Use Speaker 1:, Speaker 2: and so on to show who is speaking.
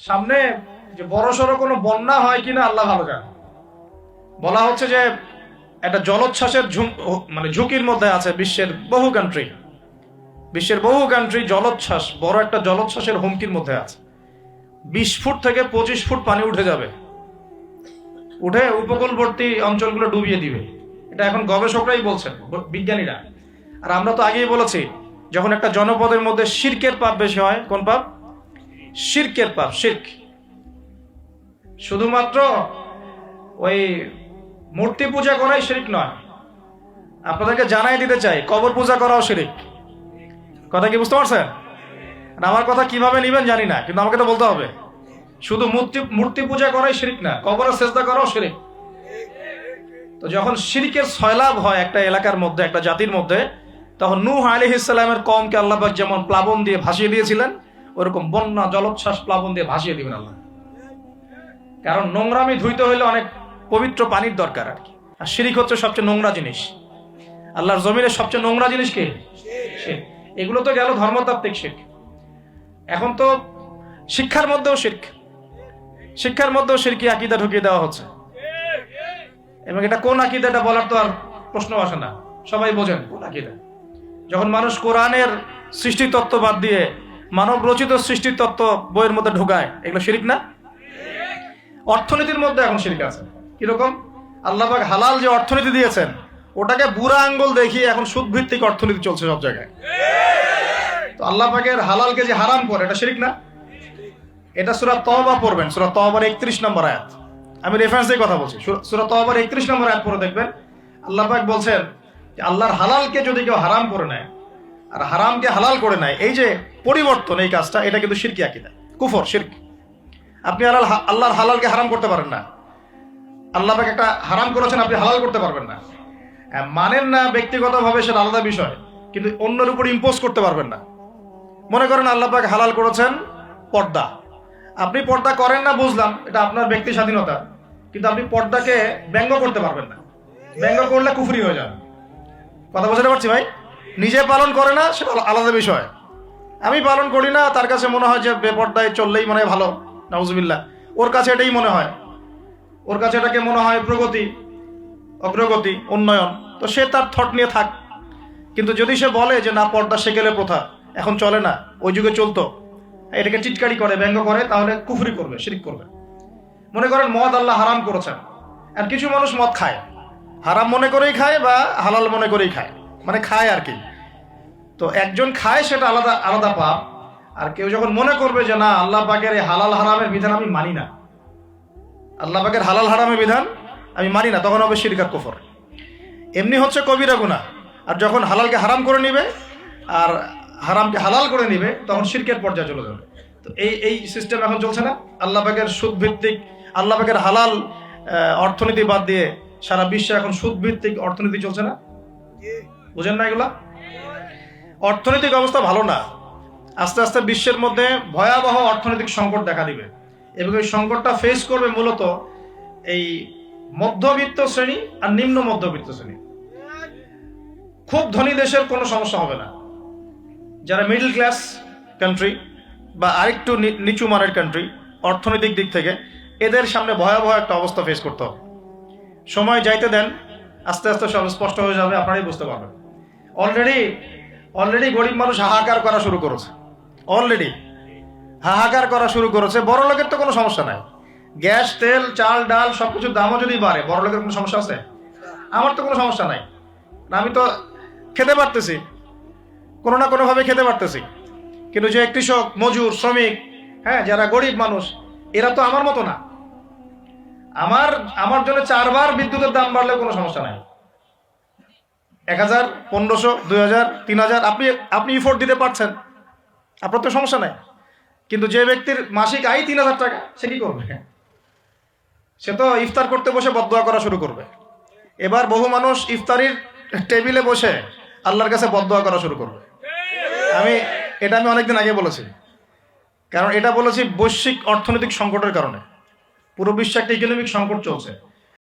Speaker 1: সামনে যে বড়সড় কোনো বন্যা হয় কিনা আল্লাহ ভালো জানে। বলা হচ্ছে যে একটা জলোচ্ছ্বাসের মানে ঝুঁকির মধ্যে আছে বিশ্বের বহু কান্ট্রি জলোচ্ছ্বাস, বড় একটা জলোচ্ছ্বাসের হুমকির মধ্যে আছে। 20 ফুট থেকে 25 ফুট পানি উঠে যাবে, উঠে উপকূলবর্তী অঞ্চলগুলো ডুবিয়ে দিবে। এটা এখন গবেষকরাই বলছেন, বিজ্ঞানীরা। আর আমরা তো আগেই বলেছি, যখন একটা জনপদের মধ্যে শিরকের পাপ বেশি হয়, কোন পাপ? শিরকের পাপ। শিরক শুধুমাত্র ওই মূর্তি পূজা করাই শিরক নয়, আপনাদেরকে জানাই দিতে চাই, কবর পূজা করাও শিরক। কথা কি বুঝতে পারছেন? আমার কথা কিভাবে নিবেন জানি না, কিন্তু আমাকে তো বলতে হবে। শুধু মূর্তি পূজা করাই শিরক না, কবরে সেজদা করাও শিরক। তো যখন শিরকের সয়লাব হয় একটা এলাকার মধ্যে, একটা জাতির মধ্যে, তখন নূহ আলাইহিস সালামের কওমকে আল্লাহ পাক যেমন প্লাবন দিয়ে ভাসিয়ে দিয়েছিলেন, ওরকম বন্যা জলোচ্ছ্বাস প্লাবন দিয়ে ভাসিয়ে দিবেন আল্লাহ। কারণ নোংরামি ধুইতে হইলে অনেক পবিত্র পানির দরকার আর কি। আর শিরক হচ্ছে সবচেয়ে নোংরা জিনিস। আল্লাহর জমিনের সবচেয়ে নোংরা জিনিস কি? শিরক। এগুলো তো গেল ধর্মতাত্ত্বিক শিরক। এখন তো শিক্ষার মধ্যেও শিরক, শিক্ষার মধ্যেও শিরকি আকীদা ঢুকিয়ে দেওয়া হচ্ছে। এবং এটা কোন আকীদা, এটা বলার তো আর প্রশ্ন আসে না, সবাই বোঝেন কোন আকীদা। যখন মানুষ কোরআনের সৃষ্টি তত্ত্ব বাদ দিয়ে মানব রচিত সৃষ্টি তত্ত্ব বইয়ের মধ্যে ঢোকায়, এগুলো শিরক না? অর্থনীতির মধ্যে এখন শিরক আছে। কিরকম? আল্লাহ পাক হালাল যে অর্থনীতি দিয়েছেন, ওটাকে বুড়া আঙ্গুল দেখিয়ে এখন সুদ ভিত্তিক অর্থনীতি চলছে সব জায়গায়। তো আল্লাহ পাকের হালালকে যে হারাম করে, এটা শিরক না? এটা সূরা তওবা পড়বেন, সূরা তওবার 31 নম্বর আয়াত। আমি রেফারেন্স দিয়ে কথা বলছি। সূরা তওবার 31 নম্বর আয়াত পড়ে দেখবেন, আল্লাহ পাক বলছেন যে আল্লাহর হালালকে যদি কেউ হারাম করে নেয় আর হারামকে হালাল করে নেয়, এই যে পরিবর্তন, এই কাজটা, এটা কিন্তু শিরকি আকীদা, কুফর, শিরক। আপনি আল্লাহর হালালকে হারাম করতে পারেন না। আল্লাহ পাক একটা হারাম করেছেন, আপনি হালাল করতে পারবেন না। মানেন না ব্যক্তিগতভাবে, সেটা আলাদা বিষয়, কিন্তু অন্যের উপর ইম্পোজ করতে পারবেন না। মনে করেন আল্লাহ পাক হালাল করেছেন পর্দা, আপনি পর্দা করেন না, বুঝলাম, এটা আপনার ব্যক্তি স্বাধীনতা, কিন্তু আপনি পর্দাকে ব্যঙ্গ করতে পারবেন না। ব্যঙ্গ করলে কুফরি হয়ে যাবে। কথা বুঝতে পারছি ভাই? নিজে পালন করে না, সেটা আলাদা বিষয়। আমি পালন করি না, তার কাছে মনে হয় যে বেপর্দায় চললেই মনে হয় ভালো, নাউজুবিল্লাহ। ওর কাছে এটাই মনে হয়, ওর কাছে এটাকে মনে হয় প্রগতি, অগ্রগতি, উন্নয়ন। তো সে তার থট নিয়ে থাক। কিন্তু যদি সে বলে যে না, পর্দা সেকেলে প্রথা, এখন চলে না, ওই যুগে চলতো, এটাকে টিটকারি করে, ব্যঙ্গ করে, তাহলে কুফরি করবে, শিরক করবে। মনে করেন মদ আল্লাহ হারাম করেছেন, আর কিছু মানুষ মদ খায়, হারাম মনে করেই খায় বা হালাল মনে করেই খায়, মানে খায় আর কি। তো একজন খায়, সেটা আলাদা আলাদা পাপ। আর কেউ যখন মনে করবে যে না, আল্লাহ পাকের এই হালাল হারামের বিধান আমি মানি না, আল্লাহ পাকের হালাল হারামের বিধান আমি মানি না, তখন হবে শিরক আর কুফর। এমনি হচ্ছে কবিরা গুনাহ। আর যখন হালালকে হারাম করে নিবে আর হারামকে হালাল করে নিবে, তখন শিরকের পর্যায়ে চলে যাবে। তো এই সিস্টেম এখন চলছে না? আল্লাহ পাকের সুদ ভিত্তিক, আল্লাহ পাকের হালাল অর্থনীতি বাদ দিয়ে সারা বিশ্বে এখন সুদ ভিত্তিক অর্থনীতি চলছে না? বুঝেন না এগুলা? অর্থনৈতিক অবস্থা ভালো না। আস্তে আস্তে বিশ্বের মধ্যে ভয়াবহ অর্থনৈতিক সংকট দেখা দিবে, এবং এই সংকটটা ফেস করবে মূলত এই মধ্যবিত্ত শ্রেণী আর নিম্ন মধ্যবিত্ত শ্রেণী। খুব ধনী দেশের কোনো সমস্যা হবে না। যারা মিডল ক্লাস কান্ট্রি বা আরেকটু নিচু মানের কান্ট্রি অর্থনৈতিক দিক থেকে, এদের সামনে ভয়াবহ একটা অবস্থা ফেস করতে হবে। সময় যাইতে দেন, আস্তে আস্তে সব স্পষ্ট হয়ে যাবে, আপনারাই বুঝতে পারবেন। অলরেডি গরিব মানুষ হাহাকার করা শুরু করেছে, হাহাকার করা শুরু করেছে। বড় লোকের তো কোনো সমস্যা নাই, গ্যাস, তেল, চাল, ডাল সবকিছুর দামও যদি বাড়ে, বড় লোকের কোনো সমস্যা আছে? আমার তো কোনো সমস্যা নাই, আমি তো খেতে পারতেছি, কোনো না কোনোভাবে খেতে পারতেছি। কিন্তু যে কৃষক, মজুর, শ্রমিক, হ্যাঁ, যারা গরিব মানুষ, এরা তো আমার মতো না। আমার জন্য 4 বার বিদ্যুতের দাম বাড়লেও কোনো সমস্যা নাই। 1000, 1500, 2000, 3000 আপনি ইফোর্ট দিতে পারছেন, আপনার তো সমস্যা নাই। কিন্তু যে ব্যক্তির মাসিক আয় 3000 টাকা, সে কি করবে? সে তো ইফতার করতে বসে বদদোয়া করা শুরু করবে। এবার বহু মানুষ ইফতারির টেবিলে বসে আল্লাহর কাছে বদদোয়া করা শুরু করবে। আমি অনেকদিন আগে বলেছি, কারণ এটা বলেছি বৈশ্বিক অর্থনৈতিক সংকটের কারণে। পুরো বিশ্বে একটা ইকোনমিক সংকট চলছে।